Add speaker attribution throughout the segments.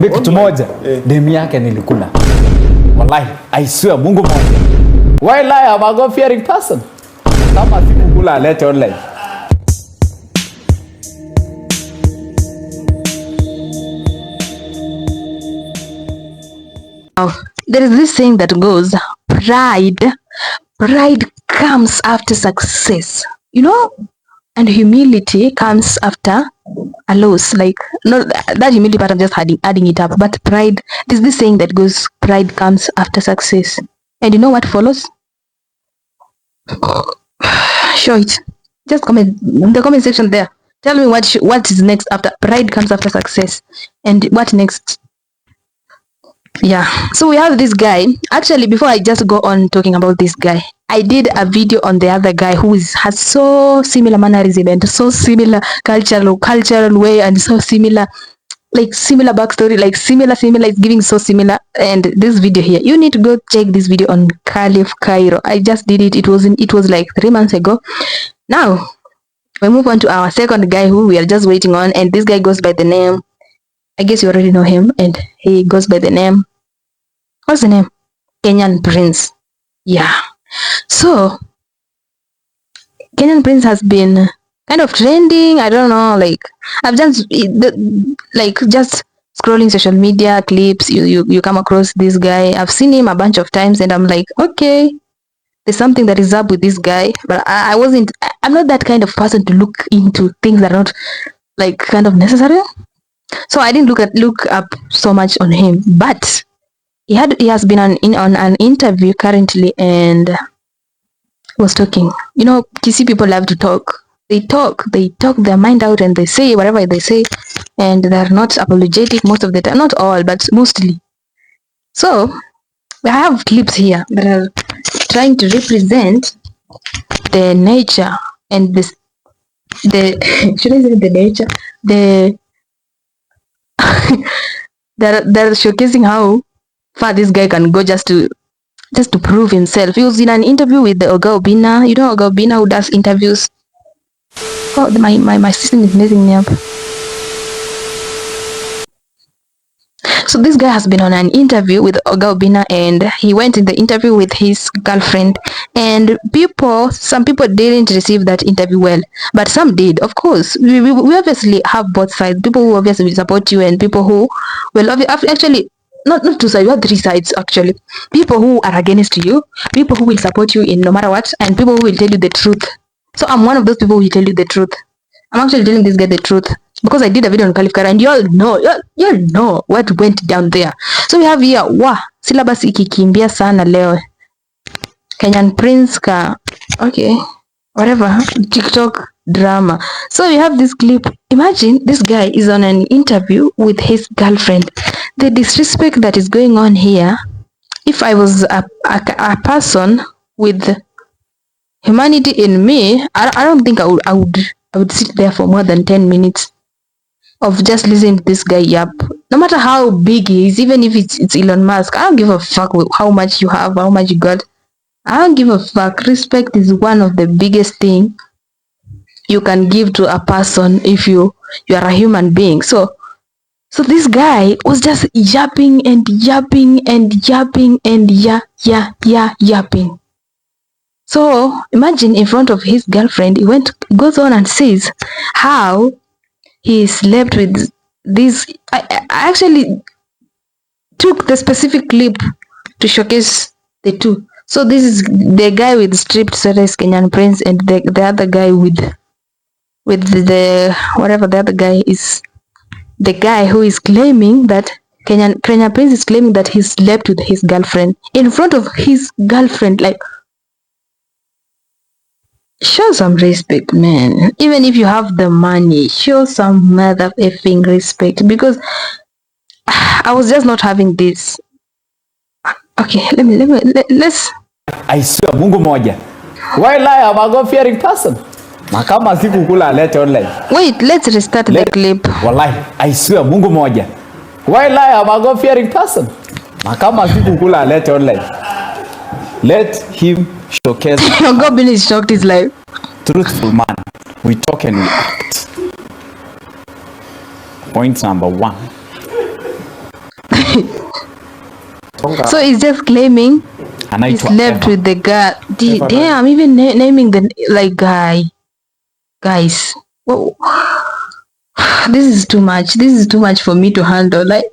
Speaker 1: Kitu moja, demu yake nilikula. Wallahi, I swear Mungu moja. Why lie? I'm a God-fearing person. Kama sikukula alete online.
Speaker 2: There is this saying that goes, pride comes after success, you know, and humility comes after a loss. Like, not that humility part, I'm just adding it up, but pride, there's this saying that goes, pride comes after success. And you know what follows? Show it. Just comment in the comment section there. Tell me what is next after pride comes after success, and what next? Yeah, so we have this guy. Actually, before I just go on talking about this guy, I did a video on the other guy who has so similar mannerism and so similar cultural way, and so similar, like similar backstory, like similar, it's giving so similar. And this video here, you need to go check this video on Caliph Cairo. I just did it. It was like 3 months ago. Now we move on to our second guy who we are just waiting on, and this guy goes by the name, I guess you already know him, and he goes by the name, what's the name? Kenyan Prince. Yeah. So Kenyan Prince has been kind of trending. I don't know, like I've just just scrolling social media clips. You come across this guy. I've seen him a bunch of times, and I'm like, okay, there's something that is up with this guy. But I'm not that kind of person to look into things that are not like kind of necessary. So I didn't look up so much on him, but he has been on an interview currently and was talking. You know, Kisi people love to talk. They talk their mind out, and they say whatever they say, and they're not apologetic most of the time. Not all, but mostly. So I have clips here that are trying to represent the nature and the should I say the nature, they're showcasing how far this guy can go just to prove himself. He was in an interview with the Oga Obina. You know Oga Obina, who does interviews. Oh, my system is messing me up. So this guy has been on an interview with Oga Obina, and he went in the interview with his girlfriend, and some people didn't receive that interview well, but some did. Of course, we obviously have both sides. People who obviously will support you, and people who will actually not two sides, you have 3 sides actually. People who are against you, people who will support you in no matter what, and people who will tell you the truth. So I'm one of those people who will tell you the truth. I'm actually telling this guy the truth because I did a video on Caliph Cairo, and you all know what went down there. So we have here, syllabus ikikimbia sana leo. Kenyan Prince okay, whatever, TikTok drama. So we have this clip. Imagine this guy is on an interview with his girlfriend. The disrespect that is going on here. If I was a person with humanity in me, I don't think I would sit there for more than 10 minutes of just listening to this guy yap. No matter how big he is, even if it's Elon Musk, I don't give a fuck how much you have, how much you got. I don't give a fuck. Respect is one of the biggest thing you can give to a person if you are a human being. So this guy was just yapping and yapping and yapping and yapping. So imagine in front of his girlfriend, he goes on and says how he slept with this. I actually took the specific clip to showcase the two. So this is the guy with stripped status, Kenyan Prince, and the other guy with the whatever the other guy is. The guy who is claiming that Kenyan Prince is claiming that he slept with his girlfriend in front of his girlfriend. Like, show some respect, man. Even if you have the money, show some mother effing respect, because I was just not having this. Okay, let's.
Speaker 1: I swear Mungu moja. Why lie? I'm a God-fearing person. Na kama sikukula alete online.
Speaker 2: Wait, let's restart the clip.
Speaker 1: Wallahi, I swear Mungu moja. Why lie? I'm a God-fearing person. Na kama sikukula alete online. Let him showcase.
Speaker 2: God is shocked his life.
Speaker 1: Truthful man. We talk and we act. Point number 1.
Speaker 2: So he's just claiming he slept with the girl. Damn, even naming the like guys. Whoa. This is too much. This is too much for me to handle. Like,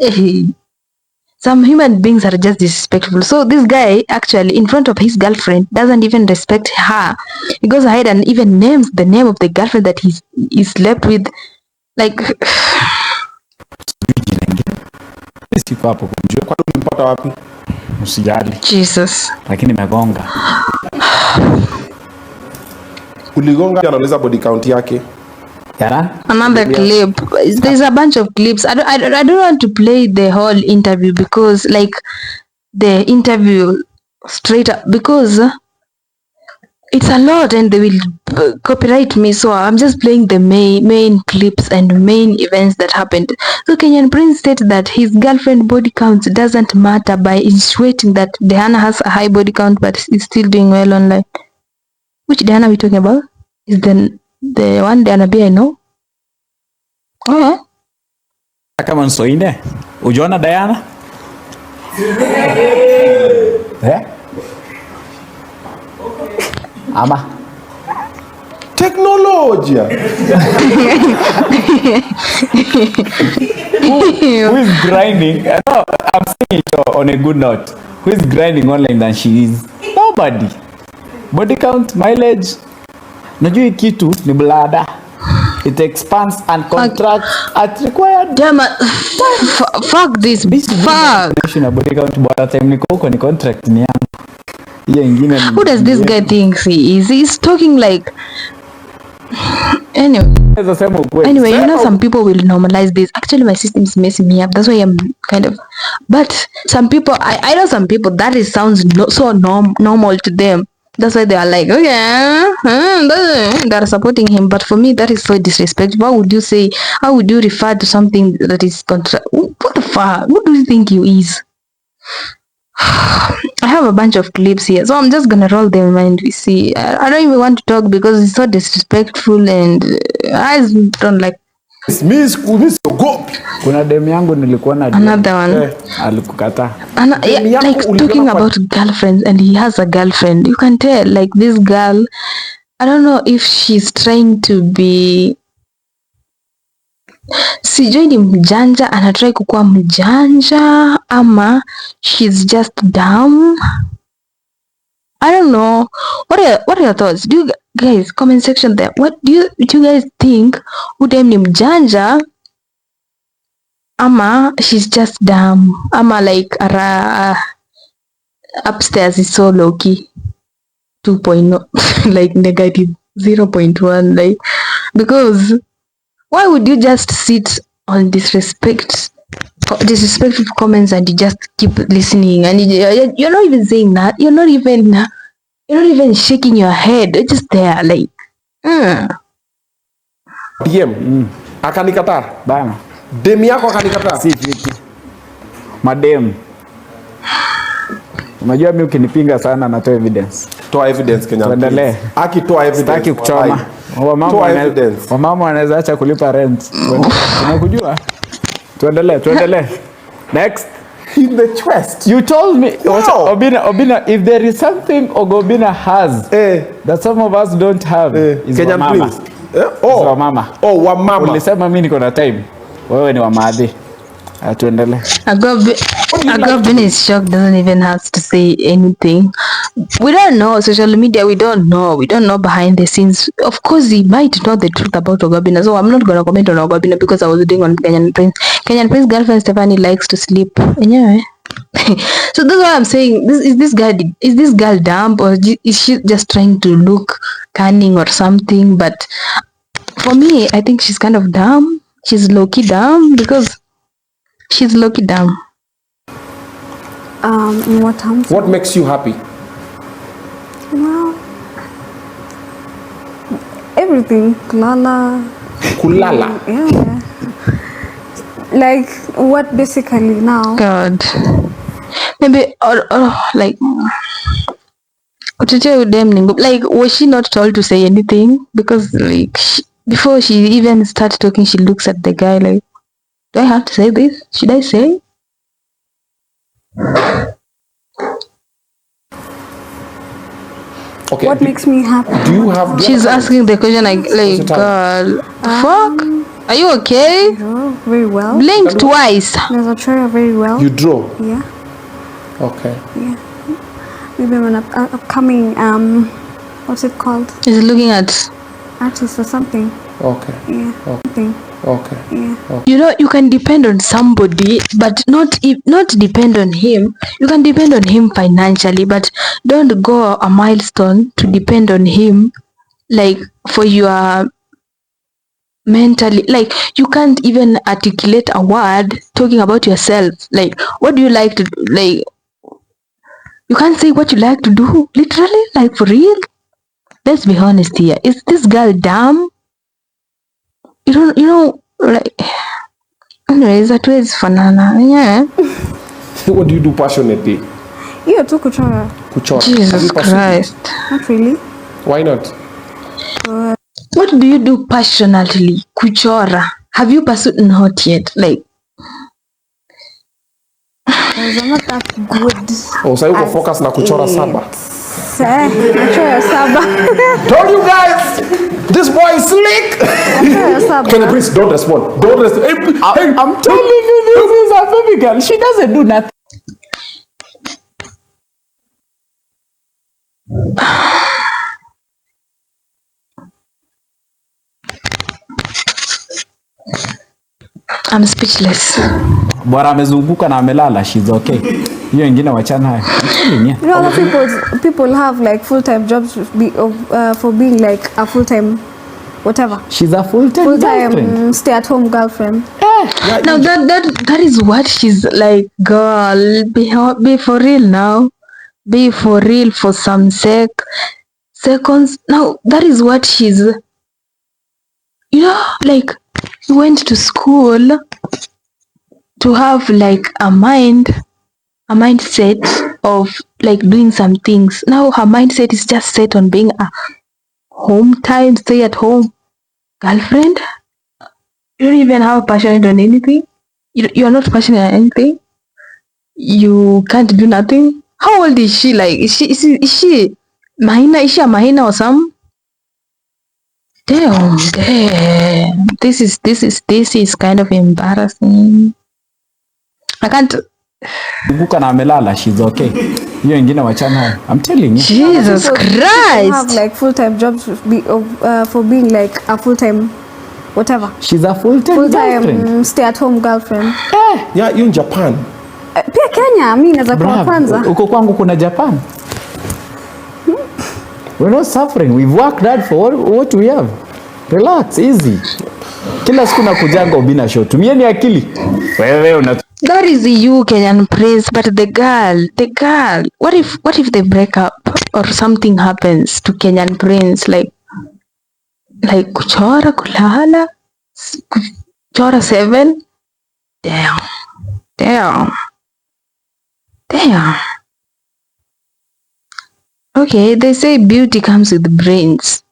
Speaker 2: some human beings are just disrespectful. So this guy actually, in front of his girlfriend, doesn't even respect her. He goes ahead and even names the name of the girlfriend that he slept with. Like,
Speaker 1: siko hapo kumjua.
Speaker 3: Kwa nini ulimpata wapi?
Speaker 1: Usijali.
Speaker 2: Jesus.
Speaker 1: Lakini nimegonga.
Speaker 3: Uligonga, anauliza body count yake.
Speaker 1: Yara?
Speaker 2: Another clip. There's a bunch of clips. I don't want to play the whole interview because like the interview straight up, because it's a lot and they will copyright me, so I'm just playing the main clips and main events that happened. So Kenyan Prince stated that his girlfriend body count doesn't matter by insinuating that Diana has a high body count but is still doing well online. Which Diana are we talking about? Is the one Diana B I know? Oh.
Speaker 1: Kama nsoine. Ujiona Diana? Ama
Speaker 3: Technology.
Speaker 1: who is grinding? No, I'm saying it on a good note. Who is grinding online than she is? Nobody. Body count, mileage. Najua kitu ni blada. It expands and contracts at required.
Speaker 2: Damn, fuck this. Fuck.
Speaker 1: Body count bora time niko huko ni contract ni yangu. Hiyo ingine.
Speaker 2: Who does this guy think he is? He's talking like anyway, you know, some people will normalize this. Actually, my system is messing me up. That's why I'm kind of. But some people, I know some people that it sounds so normal to them. That's why they are like, okay, they're supporting him. But for me, that is so disrespectful. How would you say? How would you refer to something that is contra? What the fuck? What do you think you is? I have a bunch of clips here, so I'm just gonna roll them and we see. I don't even want to talk because it's so disrespectful and I don't like.
Speaker 1: Kuna demu yangu nilikuwa na
Speaker 2: another one
Speaker 1: alikukata.
Speaker 2: Yeah, like talking about girlfriends, and he has a girlfriend. You can tell like this girl, I don't know if she's trying to be, sijui ni mjanja, anatry kukuwa mjanja ama she's just dumb. I don't know. What are your thoughts? Do you guys, comment section there, what do you guys think? Udem ni mjanja ama she's just dumb ama like upstairs is so low key 2.0 like negative 0.1, like, because why would you just sit on disrespectful comments and you just keep listening and you're not even saying that, you're not even shaking your head, you're just there like
Speaker 3: DM akanikataa
Speaker 1: bana,
Speaker 3: dem yako akanikataa.
Speaker 1: si fiki madem. Unajua mimi ukinipinga sana natoa evidence.
Speaker 3: Toa evidence Kenya.
Speaker 1: Tuendelee.
Speaker 3: Akitoa evidence.
Speaker 1: Sitaki kuchoma. Wamama wanaweza acha kulipa rent. Unakujua? Tuendelee. Next.
Speaker 3: In the chest.
Speaker 1: You told me, no. Obina, if there is something Ogobina has that some of us don't have, is
Speaker 3: Kenyan
Speaker 1: wamama.
Speaker 3: Prince. Wamama.
Speaker 1: Ulisema mimi niko na time. Wewe ni wamadhi. Tuendelee.
Speaker 2: Agobin is shocked, doesn't even have to say anything. We don't know social media, we don't know behind the scenes. Of course he might know the truth about Ogobina, so I'm not gonna comment on Ogobina because I was doing on Kenyan Prince girlfriend Stephanie likes to sleep anyway. So that's why I'm saying, is this girl dumb, or is she just trying to look cunning or something? But for me, I think she's kind of dumb. She's low-key dumb because she's low-key dumb.
Speaker 4: In what terms?
Speaker 3: What makes you happy?
Speaker 4: Well, everything. Kulala. Yeah. Like what basically now?
Speaker 2: God. Maybe or like like, was she not told to say anything? Because like before she even started talking, she looks at the guy like, do I have to say this? Should I say?
Speaker 3: Okay.
Speaker 4: What makes me happy?
Speaker 3: Do you have?
Speaker 2: She's asking the question like
Speaker 3: What's your
Speaker 2: girl, fuck? Are you okay?
Speaker 4: Draw very well.
Speaker 2: Blink twice.
Speaker 4: There's a try very well.
Speaker 3: You draw.
Speaker 4: Yeah.
Speaker 3: Okay.
Speaker 4: Yeah. Maybe I'm an upcoming what's it called?
Speaker 2: She's looking at.
Speaker 4: Artist or something.
Speaker 3: Okay.
Speaker 4: Yeah. Something.
Speaker 3: Okay.
Speaker 4: Yeah.
Speaker 2: You know, you can depend on somebody, but not depend on him. You can depend on him financially, but don't go a milestone to depend on him, like for your mentally. Like you can't even articulate a word talking about yourself. Like what do you like to do? Like you can't say what you like to do. Literally, like for real. Let's be honest here. Is this girl dumb? You know, like. Anyways, that was fanana. Yeah.
Speaker 3: What do you do passionately?
Speaker 4: Hiyo tu kuchora.
Speaker 3: Kuchora. Have you
Speaker 2: Jesus
Speaker 3: pursued
Speaker 2: Christ.
Speaker 4: Not really.
Speaker 3: it? Why not?
Speaker 2: What do you do passionately? Kuchora. Have you pursued? Not yet. Like.
Speaker 4: Because I'm not that good.
Speaker 3: Oh, so you focus na kuchora saba.
Speaker 4: Kuchora saba.
Speaker 3: Told you guys, this boy is slick.
Speaker 4: Kuchora saba.
Speaker 3: Can the prince don't respond? Don't respond. Hey,
Speaker 1: I'm telling you, this is a baby girl. She doesn't do nothing.
Speaker 2: I'm speechless.
Speaker 1: Bora amezunguka na amelala, she's okay. Hiyo ingine wachana hayo.
Speaker 4: You know, other people have like full-time jobs for being like a full-time whatever.
Speaker 1: She's a full-time girlfriend.
Speaker 4: Stay-at-home girlfriend.
Speaker 2: Now that is what she's like. Girl, be for real now. Be for real for some seconds. Now that is what she's. You know, like you went to school to have like a mindset of like doing some things. Now her mindset is just set on being a stay at home girlfriend. You don't even have passion on anything. You're not passionate on anything. You can't do nothing. How old is she? Like is she Mahina? Is she a Mahina or some? Damn. This is kind of embarrassing. I can't.
Speaker 1: Zunguka na amelala, she's okay. Hiyo ingine wachana hayo. I'm telling you.
Speaker 2: Jesus
Speaker 4: People
Speaker 2: Christ.
Speaker 4: have like full-time jobs for being like a full-time whatever.
Speaker 1: She's a full-time girlfriend.
Speaker 4: Stay-at-home girlfriend.
Speaker 3: yeah, you in Japan.
Speaker 4: Pia Kenya, mimi naweza kuwa kwanza.
Speaker 1: Uko kwangu kuna Japan. We're not suffering. We've worked hard for what we have. Relax, easy. Kila siku nakujanga Obina show. Tumieni akili. Wewe una
Speaker 2: That is you, Kenyan prince, but the girl, what if they break up or something happens to Kenyan prince, like kuchora, kulala, kuchora 7? Damn. Okay, they say beauty comes with brains.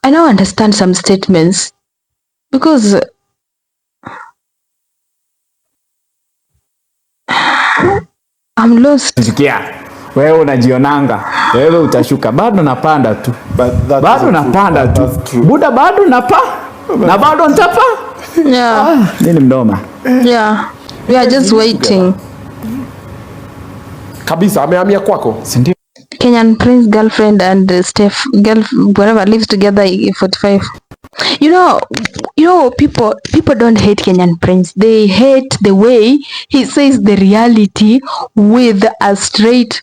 Speaker 2: I now understand some statements because I'm lost.
Speaker 1: sikia. Wewe unajionanga. Wewe utashuka. Bado napanda tu. Bado napanda tu. Buda bado napa. Na bado ntapa.
Speaker 2: Yeah.
Speaker 1: Nini mdoma?
Speaker 2: Yeah. We are just waiting.
Speaker 3: Kabisa amehamia kwako.
Speaker 1: Sindio?
Speaker 2: Kenyan prince girlfriend and Steph whatever lives together 45. You know people don't hate Kenyan prince. They hate the way he says the reality with a straight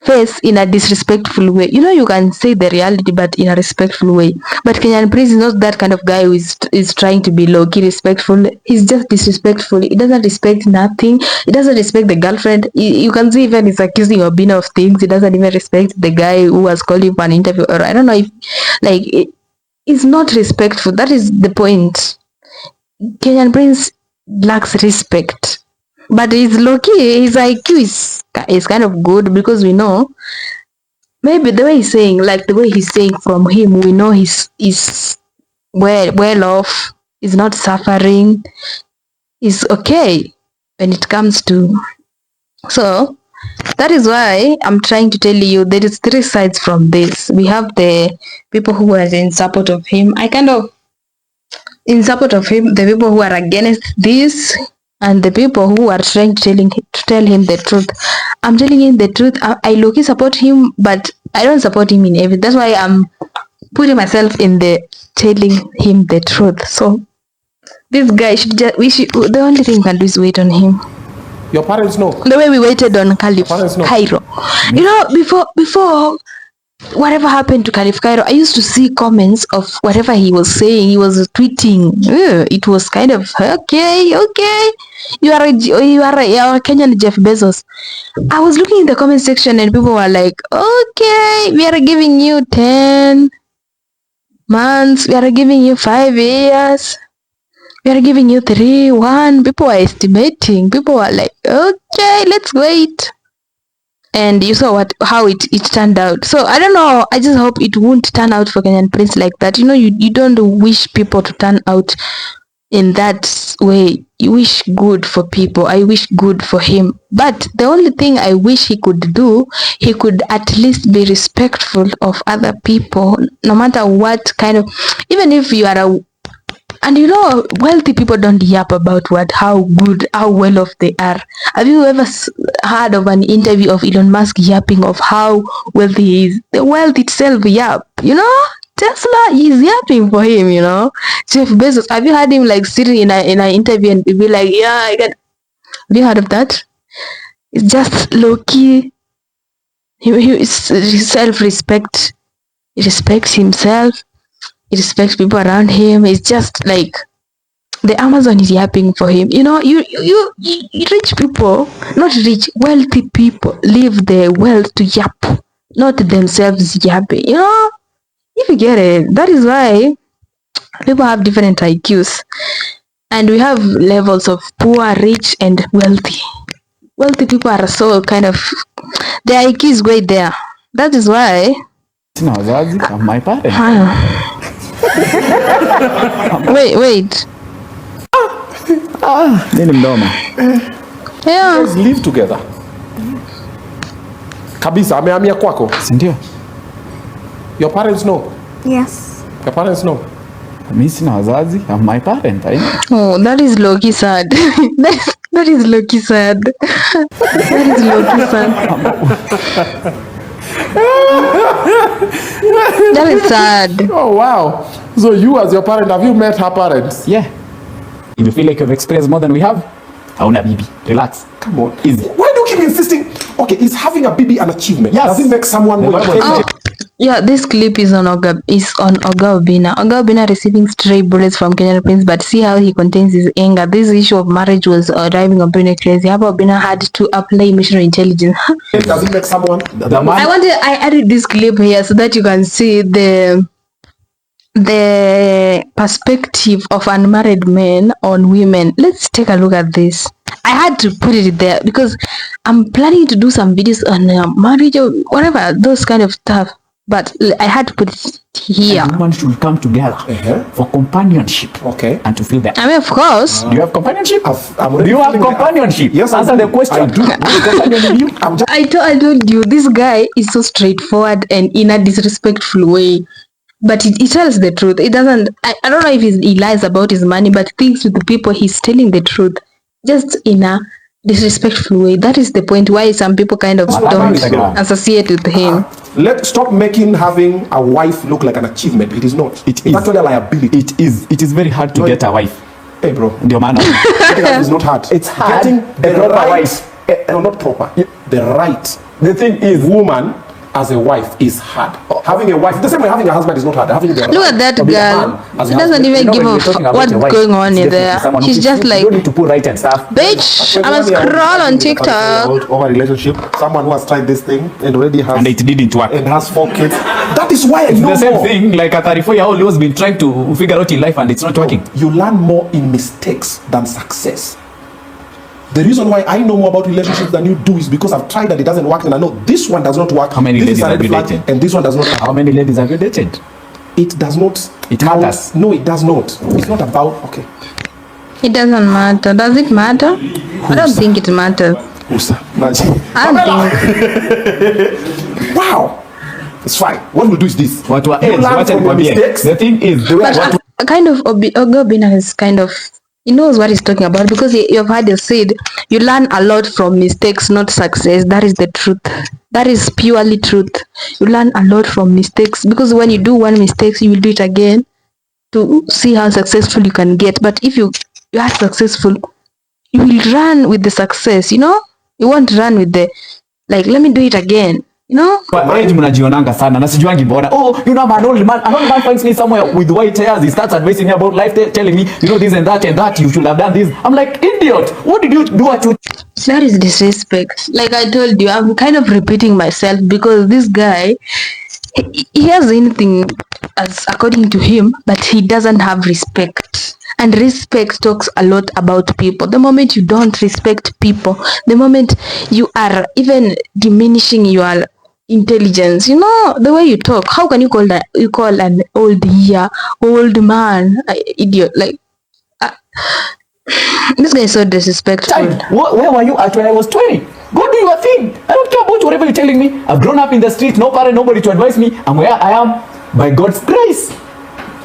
Speaker 2: face in a disrespectful way. You know, you can say the reality but in a respectful way. But Kenyan prince is not that kind of guy who is trying to be low-key respectful. He's just disrespectful. He doesn't respect nothing. He doesn't respect the girlfriend. You can see even he's accusing Obina of things. He doesn't even respect the guy who has called him for an interview. Or I don't know if like it's not respectful. That is the point. Kenyan prince lacks respect. But he's low-key. His IQ is kind of good because we know maybe the way he's saying, like the way he's saying from him, we know he's well off. He's not suffering. He's okay when it comes to So that is why I'm trying to tell you there is three sides from this. We have the people who are in support of him. I kind of in support of him, the people who are against this, and the people who are trying to tell him the truth. I'm telling him the truth. I low-key support him, but I don't support him in everything. That's why I'm putting myself in the telling him the truth. So this guy should just the only thing we can do is wait on him.
Speaker 3: Your parents know.
Speaker 2: The way we waited on Caliph Cairo. You know, before whatever happened to Caliph Cairo, I used to see comments of whatever he was saying. He was tweeting. It was kind of okay. You are a Kenyan Jeff Bezos. I was looking in the comment section and people were like, okay, we are giving you 10 months. We are giving you 5 years. We are giving you 3, 1. People were estimating. People were like, okay, let's wait. And you saw how it turned out. So I don't know. I just hope it won't turn out for Kenyan Prince like that. You know, you don't wish people to turn out in that way. You wish good for people. I wish good for him. But the only thing I wish he could do, he could at least be respectful of other people, no matter what kind of, even if you are and you know, wealthy people don't yap about how well off they are. Have you ever heard of an interview of Elon Musk yapping of how wealthy he is? The wealth itself yap, you know? Tesla is yapping for him, you know? Jeff Bezos, have you heard him like sitting in an interview and be like, yeah, I get. Have you heard of that? It's just low-key. He self-respect. He respects himself. He respects people around him. It's just like the Amazon is yapping for him. You know, you rich people, not rich, wealthy people leave their wealth to yap, not themselves yapping. You know, if you get it, that is why people have different IQs, and we have levels of poor, rich, and wealthy. Wealthy people are so kind of their IQ is way there. That is why.
Speaker 1: My parents.
Speaker 2: Wait.
Speaker 1: Nini mdomo.
Speaker 2: Yeah.
Speaker 3: Let's live together. Kabisa, amehamia kwako?
Speaker 1: Ndio.
Speaker 3: Your parents know?
Speaker 4: Yes.
Speaker 3: Your parents know?
Speaker 1: Mimi sina wazazi. I'm my parent.
Speaker 2: Oh, that is low-key sad. that is low-key sad. That is low-key sad. That is sad.
Speaker 3: Oh wow. So you as your parent, have you met her parents?
Speaker 1: Yeah. If you feel like you've experienced more than we have, hauna bibi. Relax.
Speaker 3: Come on.
Speaker 1: Easy.
Speaker 3: Why do you keep insisting? Okay, is having a baby an achievement?
Speaker 1: Yes.
Speaker 3: Does it make someone more?
Speaker 2: Yeah, this clip is on Oga Obinna. Oga Obinna receiving stray bullets from Kenyan Prince, but see how he contains his anger. This issue of marriage was driving Obinna crazy. How Obinna had to apply emotional intelligence.
Speaker 3: Does it make someone?
Speaker 2: I added this clip here so that you can see the perspective of unmarried men on women. Let's take a look at this. I had to put it there because I'm planning to do some videos on marriage or whatever, those kind of stuff. But I had to put it here.
Speaker 1: Women should come together for companionship.
Speaker 3: Okay.
Speaker 1: And to feel that.
Speaker 2: I mean, of course.
Speaker 1: Do you have companionship?
Speaker 3: Do
Speaker 1: you have companionship?
Speaker 3: Yes.
Speaker 1: Answer the question.
Speaker 3: I do.
Speaker 2: I told you, this guy is so straightforward and in a disrespectful way. But he tells the truth. It doesn't. I don't know if he lies about his money, but things with the people, he's telling the truth, just in a disrespectful way. That is the point why some people kind of don't associate with him.
Speaker 3: Let's stop making having a wife look like an achievement. It is not. It's actually a liability.
Speaker 1: It is. It is very hard to get a wife.
Speaker 3: Hey, bro.
Speaker 1: Ndio maana.
Speaker 3: It's not hard. It's hard. Getting the right wife. No, not proper. Yeah. The right.
Speaker 1: The thing is,
Speaker 3: woman as a wife is hard. Having a wife, the same way having a husband is not hard. Having the
Speaker 2: Look at that girl. She doesn't even give a fuck what's going on in there. She's just like,
Speaker 1: you don't need to put right and stuff.
Speaker 2: Bitch, I'm a scroll on TikTok.
Speaker 3: Over relationship, someone who has tried this thing and already has,
Speaker 1: and it didn't work,
Speaker 3: and has 4 kids. That is why
Speaker 1: it's
Speaker 3: I know
Speaker 1: the same
Speaker 3: more.
Speaker 1: thing. Like a 34-year-old who's been trying to figure out in life and it's not working.
Speaker 3: You learn more in mistakes than success. The reason why I know more about relationships than you do is because I've tried that it doesn't work and I know this one does not work.
Speaker 1: How many ladies have you dated?
Speaker 3: And this one does not work.
Speaker 1: How many ladies have you dated?
Speaker 3: It does not.
Speaker 1: It matters.
Speaker 3: No, it does not. It's not about, okay.
Speaker 2: It doesn't matter. Does it matter? I don't think it matters.
Speaker 3: Usa.
Speaker 2: Pamela.
Speaker 3: Wow. It's fine. What we'll do is this.
Speaker 1: What we
Speaker 3: You learn from your mistakes.
Speaker 1: The thing is, the way
Speaker 2: But kind of Oga Obinna is kind of, he knows what he's talking about, because you've heard it said, you learn a lot from mistakes, not success. That is the truth. That is purely truth. You learn a lot from mistakes, because when you do one mistake, you will do it again to see how successful you can get. But if you are successful, you will run with the success, you know? You won't run with the, like, let me do it again. You know?
Speaker 1: Kwa age mnajionanga sana na sijuangi mbona. Oh, you know, an old man finds me somewhere with white hairs. He starts advising me about life, telling me, you know, this and that, you should have done this. I'm like, idiot, what did you do at you?
Speaker 2: That is disrespect. Like I told you, I'm kind of repeating myself, because this guy, he has anything as according to him, but he doesn't have respect. And respect talks a lot about people. The moment you don't respect people, the moment you are even diminishing your intelligence, you know, the way you talk, how can you call an old man idiot? Like this guy is so disrespectful.
Speaker 1: Where were you at when I was 20? Go do your thing. I don't care about whatever you're telling me. I've grown up in the street, no parent, nobody to advise me. I'm where I am by God's grace.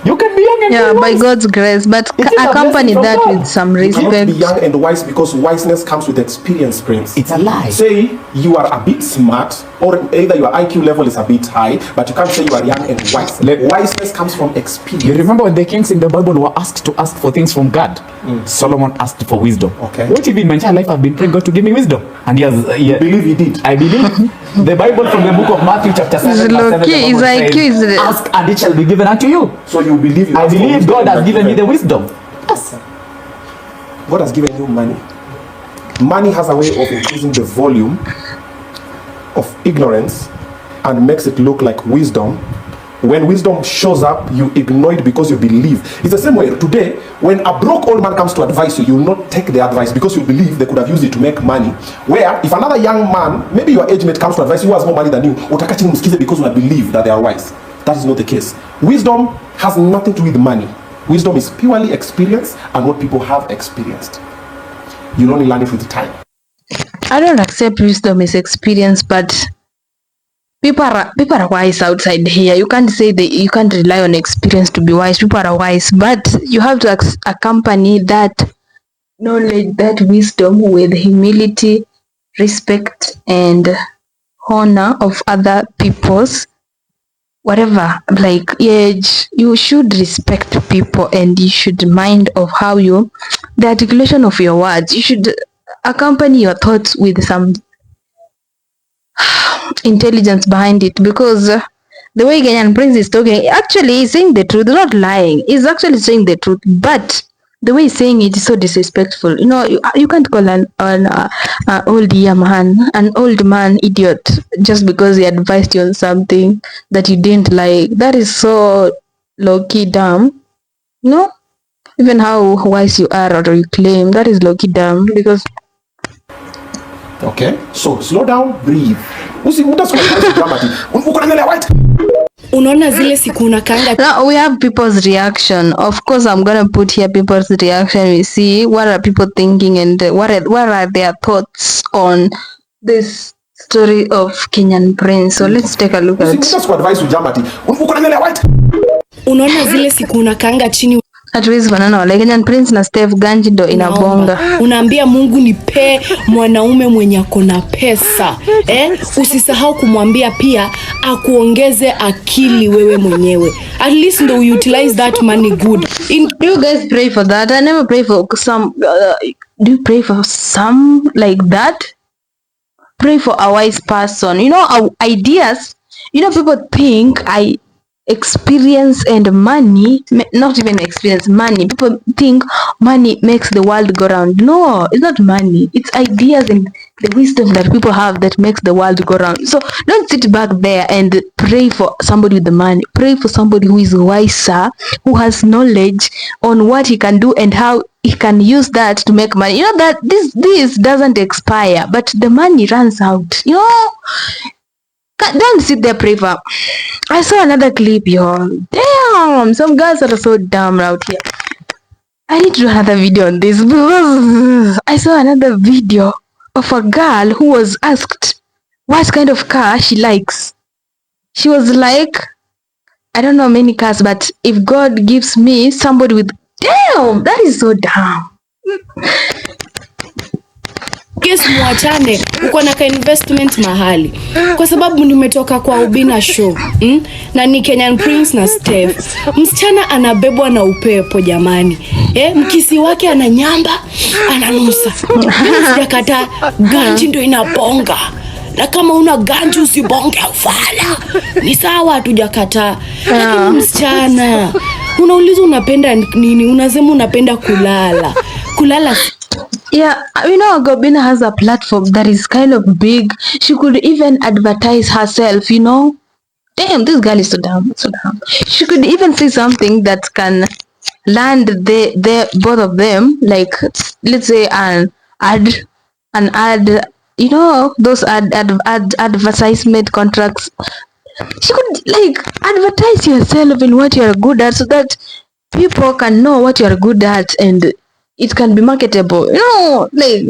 Speaker 1: You can be young and
Speaker 2: yeah,
Speaker 1: be
Speaker 2: by
Speaker 1: wise.
Speaker 2: God's grace, but accompany that with some
Speaker 3: You cannot
Speaker 2: respect.
Speaker 3: be young and wise, because wiseness comes with experience, Prince.
Speaker 1: It's a lie.
Speaker 3: Say you are a bit smart, or either your IQ level is a bit high, but you can't say you are young and wise. Wiseness comes from experience.
Speaker 1: You remember when the kings in the Bible were asked to ask for things from God? Solomon asked for wisdom.
Speaker 3: Okay.
Speaker 1: What if in my entire life I've been praying God to give me wisdom? And he has,
Speaker 3: You believe he did?
Speaker 1: I believe. The Bible from the book of Matthew chapter 7 verse 7,
Speaker 2: Low-key,
Speaker 1: the Bible
Speaker 2: his
Speaker 1: says,
Speaker 2: IQ is
Speaker 1: ask and it shall be given unto you.
Speaker 3: So you believe
Speaker 1: I believe God has given me the wisdom.
Speaker 3: Yes. God has given you money. Money has a way of increasing the volume of ignorance and makes it look like wisdom. When wisdom shows up, you ignore it because you believe. It's the same way today. When a broke old man comes to advise you, you will not take the advice because you believe they could have used it to make money. Where if another young man, maybe your age mate, comes to advise you who has more money than you, utakachi msikize because you believe that they are wise. That is not the case. Wisdom has nothing to do with money. Wisdom is purely experience and what people have experienced. You only learn it with time.
Speaker 2: I don't accept wisdom is experience, but people are wise outside here. You can't say that you can't rely on experience to be wise. People are wise, but you have to accompany that knowledge, that wisdom, with humility, respect, and honor of other people's whatever, like age. You should respect people, and you should mind of how the articulation of your words. You should accompany your thoughts with some intelligence behind it, because the way Kenyan Prince is talking, actually he's saying the truth, not lying. He's actually saying the truth, but the way he's saying it is so disrespectful. You know, you can't call an old man idiot just because he advised you on something that you didn't like. That is so low-key dumb. You know, even how wise you are or you claim, that is low-key dumb, because
Speaker 3: Okay, so slow down, breathe.
Speaker 5: Unaona zile siku unakaanga.
Speaker 2: now we have people's reaction. Of course, I'm gonna put here people's reaction. We see what are people thinking and what are their thoughts on this story of Kenyan Prince. So let's take a look at it.
Speaker 5: Unaona zile siku unakaanga chini
Speaker 2: Hatuwezi fanana wale Kenyan Prince na Steve Ganji ndo inabonga.
Speaker 5: Unaambia Mungu nipe mwanaume mwenye akona pesa. Usisahau kumwambia pia akuongeze akili wewe mwenyewe. At least ndo utilize that money good.
Speaker 2: Do you guys pray for that? I never pray for some. Do you pray for some like that? Pray for a wise person. You know, our ideas. You know, people think experience and money, not even experience, money. People think money makes the world go round. No, it's not money. It's ideas and the wisdom that people have that makes the world go round. So don't sit back there and pray for somebody with the money. Pray for somebody who is wiser, who has knowledge on what he can do and how he can use that to make money. You know that this doesn't expire, but the money runs out. You know, don't sit there, pray for. I saw another clip, y'all. Damn, some girls are so dumb out here. I need to do another video on this because I saw another video of a girl who was asked what kind of car she likes. She was like, I don't know many cars, but if God gives me somebody with, damn, that is so dumb.
Speaker 5: Yes, mwachane, uko na ka investment mahali. Kwa sababu nimetoka kwa Obina show. Na ni Kenyan Prince na Steph. Msichana anabebwa na upepo jamani. Mkisi wake ananyamba, ananusa. Sijakataa, ganji ndio inabonga. Na kama una ganji usibonge ufala. Ni sawa hatujakataa. Lakini msichana, unauliza unapenda nini? Unasema unapenda kulala. Kulala.
Speaker 2: Yeah, Gobina has a platform that is kind of big. She could even advertise herself, Damn, this girl is so dumb, so dumb. She could even say something that can land the both of them, like let's say an ad, those advertisement contracts. She could like advertise yourself in what you are good at, so that people can know what you are good at and it can be marketable. Like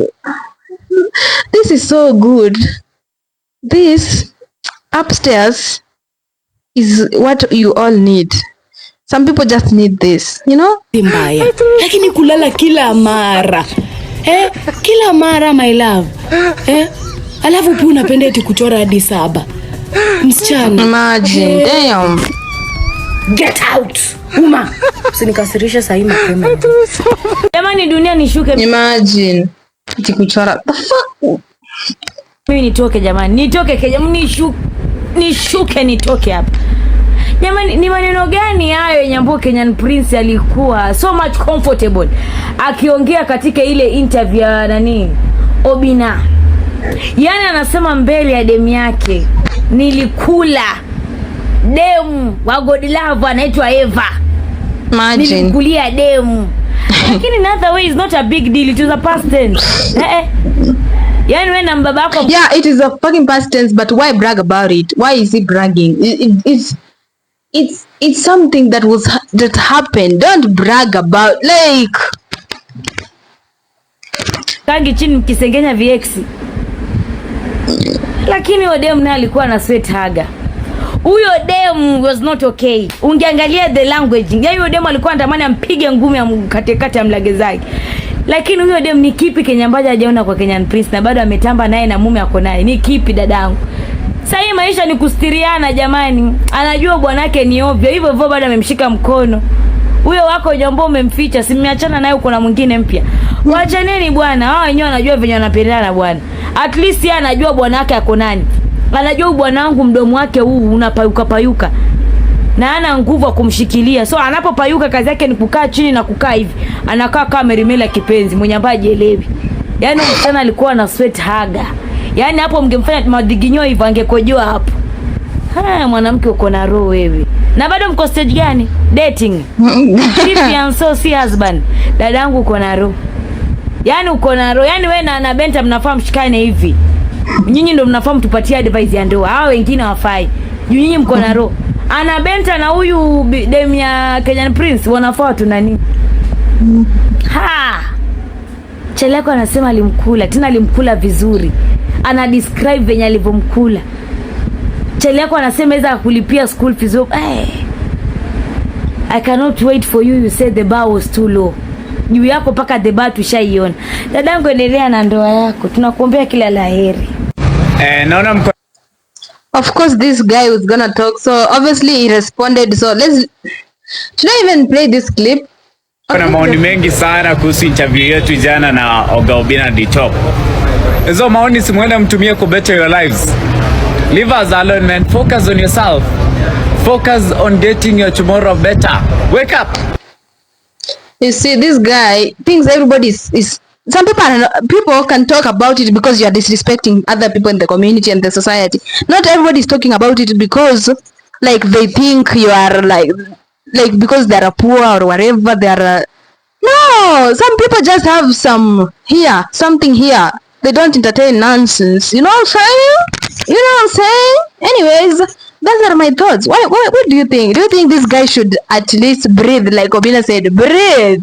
Speaker 2: this is so good. This upstairs is what you all need. Some people just need this,
Speaker 5: Mbaya. Lakini kulala kila mara. Kila mara my love. Alafu pia unapenda eti kuchora hadi 7. Msichana.
Speaker 2: Imagine, damn.
Speaker 5: Get out. Uma. Usinikasirisha saa hii mapema.
Speaker 6: Jamani dunia nishuke.
Speaker 2: Imagine. Eti kuchora. The fuck?
Speaker 6: Mimi nitoke jamani. Nishuke nitoke hapa. Jamani ni maneno gani hayo yenye ambapo Kenyan Prince alikuwa so much comfortable akiongea katika ile interview ya Obina. Yaani anasema mbele ya demu yake, nilikula demu wa God Love anaitwa Eva.
Speaker 2: Imagine.
Speaker 6: Nilikulia demu. Lakini in other way is not a big deal, it was a past tense. Yaani wewe na mbaba yako.
Speaker 2: Yeah, it is a fucking past tense, but why brag about it? Why is he bragging? It's something that happened. Don't brag about like.
Speaker 6: Kangi chini mkisengenya VX. Lakini huyo demu naye alikuwa na sweat haga. Huyo demu was not okay. Ungeangalia the language. Yaani huyo demu alikuwa anatamani ampige ngumi amkatekate amlagezake. Lakini huyo demu ni kipi Kenya ambacho hajaona kwa Kenyan Prince na bado ametamba naye na mume ako naye? Ni kipi dadangu? Sasa hii maisha ni kustiriana jamani. Anajua bwanake ni ovyo. Hivyo bado amemshika mkono. Huyo wako jambo umemficha, simeachana naye uko na mwingine mpya. Waachaneni bwana. Hao wenyewe wanajua venye wanapendana bwana. At least yeye anajua bwanake ako nani. Anajua bwana wangu mdomo wake huu unapayuka. Na ana nguvu ya kumshikilia. So anapopayuka kazi yake ni kukaa chini na kukaa hivi. Anakaa kama merimela kipenzi mwenye ambaye hajielewi. Yaani msichana alikuwa na sweat haga. Yaani hapo mngemfanya madiginyo hivyo angekojoa hapo. Mwanamke uko na roho wewe. Na bado mko stage gani? Dating. Fiancé si husband. Dadangu uko na roho. Yaani uko na roho. Yaani wewe na Benta mnafahamu mshikane hivi. Nyinyi ndio mnafahamu tupatie advice ya ndoa. Hao wengine hawafai. Nyinyi mko na roho. Ana Benta na huyu demu ya Kenyan Prince wanafaa tu nani? Cheleko anasema alimkula, tena alimkula vizuri. Ana describe venye alivyomkula. Cheleko anasema iza kulipia school fees. I cannot wait for you, you said the bar was too low. Juu yako paka the bar tushaiona. Dadangu endelea na ndoa yako. Tunakuombea kila laheri.
Speaker 1: Naona
Speaker 2: of course this guy was gonna talk, so obviously he responded. So should I even play this clip?
Speaker 1: Kuna maoni mengi sana kuhusu interview yetu jana na Obina the Top. Hizo maoni simuende mtumie ku better your lives. Leave us alone, man. Focus on yourself. Focus on getting your tomorrow better. Wake up.
Speaker 2: You see, this guy thinks everybody is some people can talk about it because you are disrespecting other people in the community and the society. Not everybody is talking about it because like they think you are like because they are poor or whatever they are. No, some people just have something here. They don't entertain nonsense. You know what I'm saying? Anyways, those are my thoughts. What do you think? Do you think this guy should at least breathe, like Obina said, breathe?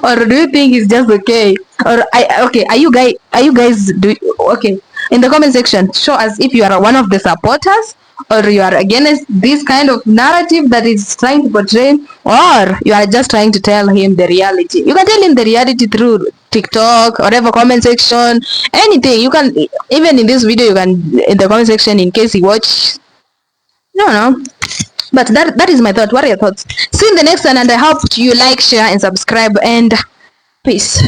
Speaker 2: Or do you think it's just okay? Or okay, are you guys do okay? In the comment section, show us if you are one of the supporters or you are against this kind of narrative that is trying to portray, or you are just trying to tell him the reality. You can tell him the reality through TikTok, whatever comment section, anything. You can even in this video, you can in the comment section in case he watch. No. But that is my thought. What are your thoughts? See you in the next one, and I hope you like, share, and subscribe. And peace.